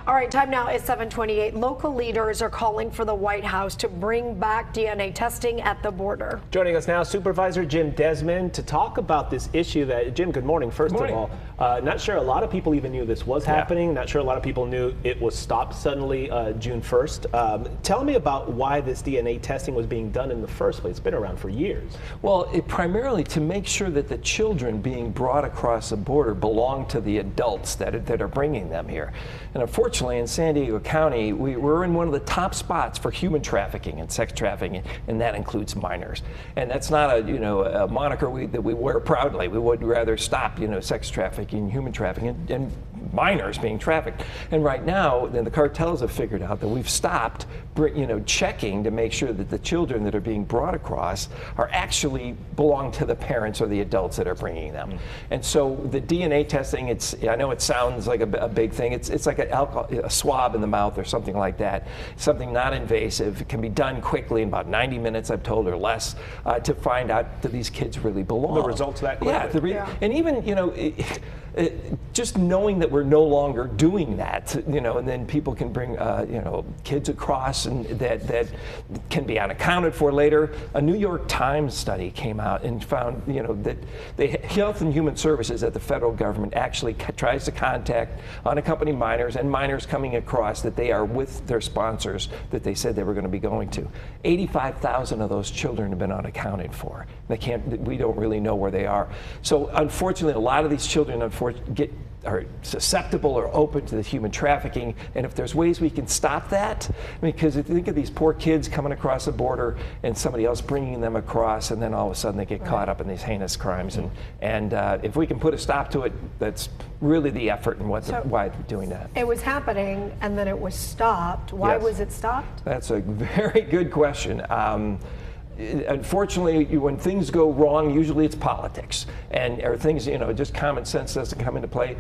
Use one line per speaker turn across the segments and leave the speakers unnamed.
All right, time now is 7:28. Local leaders are calling for the White House to bring back DNA testing at the border.
Joining us now, Supervisor Jim Desmond, to talk about this issue that, Jim, good morning, first of all. Not sure a lot of people even knew this was happening. Not sure a lot of people knew it was stopped suddenly June 1st. Tell me about why this DNA testing was being done in the first place. It's been around for years.
Well, primarily to make sure that the children being brought across the border belong to the adults that are bringing them here. And unfortunately, in San Diego County, we're in one of the top spots for human trafficking and sex trafficking, and that includes minors. And that's not a moniker that we wear proudly. We would rather stop sex trafficking, human trafficking, and minors being trafficked. And right now, then the cartels have figured out that we've stopped checking to make sure that the children that are being brought across are actually belong to the parents or the adults that are bringing them. And so the DNA testing, I know it sounds like a big thing. It's like a swab in the mouth or something like that. Something not invasive. It can be done quickly in about 90 minutes, I've told, or less, to find out that these kids really belong.
The results of that quickly.
And even just knowing that we're no longer doing that, and then people can bring kids across, and that can be unaccounted for later. A New York Times study came out and found that the Health and Human Services at the federal government actually tries to contact unaccompanied minors and minors coming across that they are with their sponsors that they said they were going to be going to. 85,000 of those children have been unaccounted for. We don't really know where they are. So unfortunately, a lot of these children are susceptible or open to the human trafficking, and if there's ways we can stop that, because if you think of these poor kids coming across the border and somebody else bringing them across, and then all of a sudden they get caught up in these heinous crimes, and if we can put a stop to it, that's really the effort and why we're doing that.
It was happening, and then it was stopped. Why was it stopped?
That's a very good question. Unfortunately, when things go wrong, usually it's politics, or things, just common sense doesn't come into play.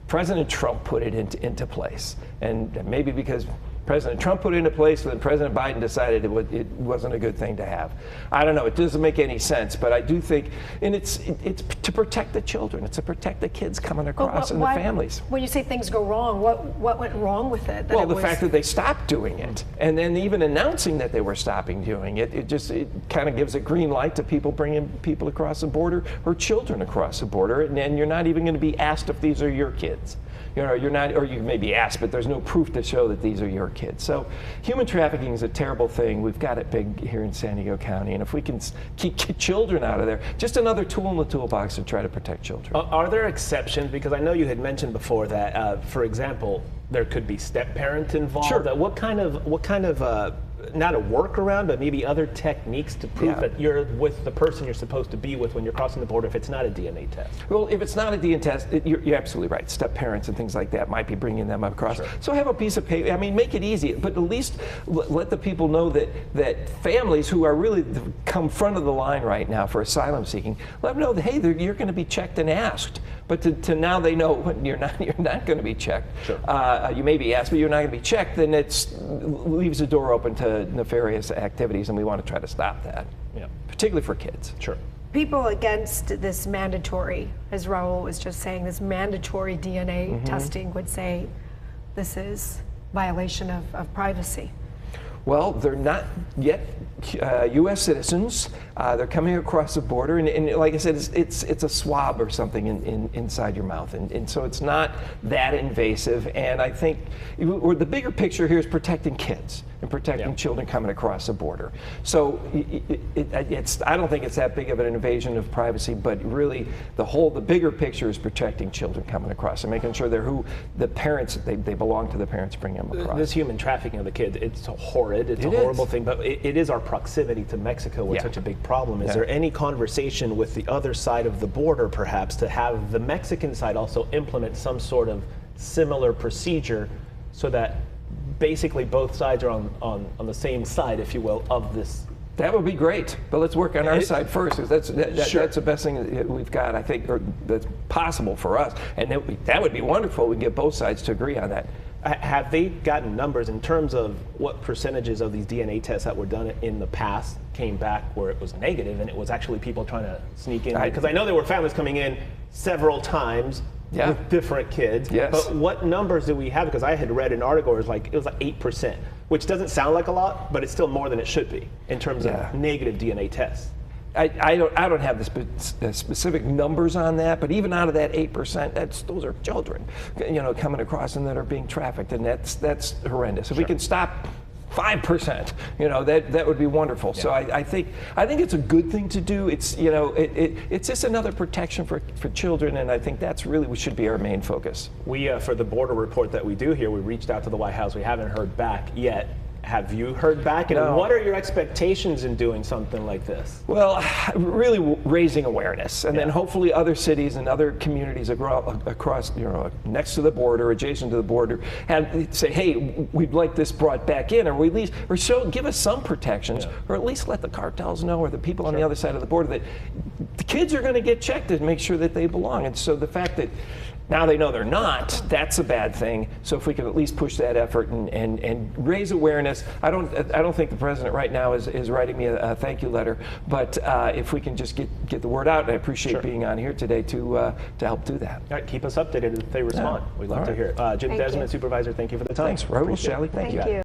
President Trump put it into place, and maybe because President Trump put it into place, then President Biden decided it wasn't a good thing to have. I don't know. It doesn't make any sense, but I do think, and it's to protect the children. It's to protect the kids coming across and the families.
When you say things go wrong, what went wrong with it?
Well, the fact that they stopped doing it, and then even announcing that they were stopping doing it, it kind of gives a green light to people bringing people across the border or children across the border, and you're not even going to be asked if these are your kids. You're not, or you may be asked, but there's no proof to show that these are your kids. So human trafficking is a terrible thing. We've got it big here in San Diego County, and if we can keep children out of there, just another tool in the toolbox to try to protect children.
Are there exceptions? Because I know you had mentioned before that, for example, there could be step-parents involved.
Sure.
What kind of not a workaround, but maybe other techniques to prove that you're with the person you're supposed to be with when you're crossing the border if it's not a DNA test?
Well, if it's not a DNA test, you're absolutely right. Step-parents and things like that might be bringing them across. Sure. So have a piece of paper. I mean, make it easy, but at least let the people know that families who are really come front of the line right now for asylum seeking, let them know that, hey, you're going to be checked and asked. But to now they know you're not going to be checked. Sure. You may be asked, but you're not going to be checked. Then it leaves the door open to nefarious activities, and we want to try to stop that. Yeah. Particularly for kids.
Sure.
People against this mandatory, as Raul was just saying, this mandatory DNA testing would say this is violation of privacy.
Well, they're not yet U.S. citizens. They're coming across the border, and like I said, it's a swab or something inside your mouth, and so it's not that invasive. And I think the bigger picture here is protecting kids and protecting children coming across the border. So I don't think it's that big of an invasion of privacy, but really the bigger picture is protecting children coming across and making sure they're who the parents, they belong to the parents bringing them across.
This human trafficking of the kids, it's horrid, it's a horrible thing, but it is our proximity to Mexico what's such a big problem. Is there any conversation with the other side of the border, perhaps, to have the Mexican side also implement some sort of similar procedure so that basically both sides are on the same side, if you will, of this?
That would be great, but let's work on our side first, because that's the best thing that we've got, I think, or that's possible for us. And that would be wonderful. We can get both sides to agree on that.
Have they gotten numbers in terms of what percentages of these DNA tests that were done in the past came back where it was negative and it was actually people trying to sneak in? Because I know there were families coming in several times with different kids.
Yes.
But what numbers do we have? Because I had read an article, it was like 8%, which doesn't sound like a lot, but it's still more than it should be in terms of negative DNA tests.
I don't have the specific numbers on that, but even out of that 8%, those are children, coming across and that are being trafficked, and that's horrendous. If we can stop 5%, that would be wonderful. Yeah. So I think it's a good thing to do. It's it's just another protection for children, and I think that's really what should be our main focus.
We for the border report that we do here, we reached out to the White House. We haven't heard back yet. Have you heard back? And
No.
what are your expectations in doing something like this?
Well, really raising awareness, and then hopefully other cities and other communities across, next to the border, adjacent to the border, say, hey, we'd like this brought back in, or give us some protections, or at least let the cartels know, or the people on the other side of the border, that the kids are going to get checked to make sure that they belong. And so the fact that now they know they're not, that's a bad thing. So if we could at least push that effort and raise awareness. I don't think the president right now is writing me a thank you letter, but if we can just get the word out, and I appreciate being on here today to help do that.
All right, keep us updated if they respond. We'd love to hear it. Jim Desmond, Supervisor, thank you for the time.
Thanks, Raul, Shelley. Thank you.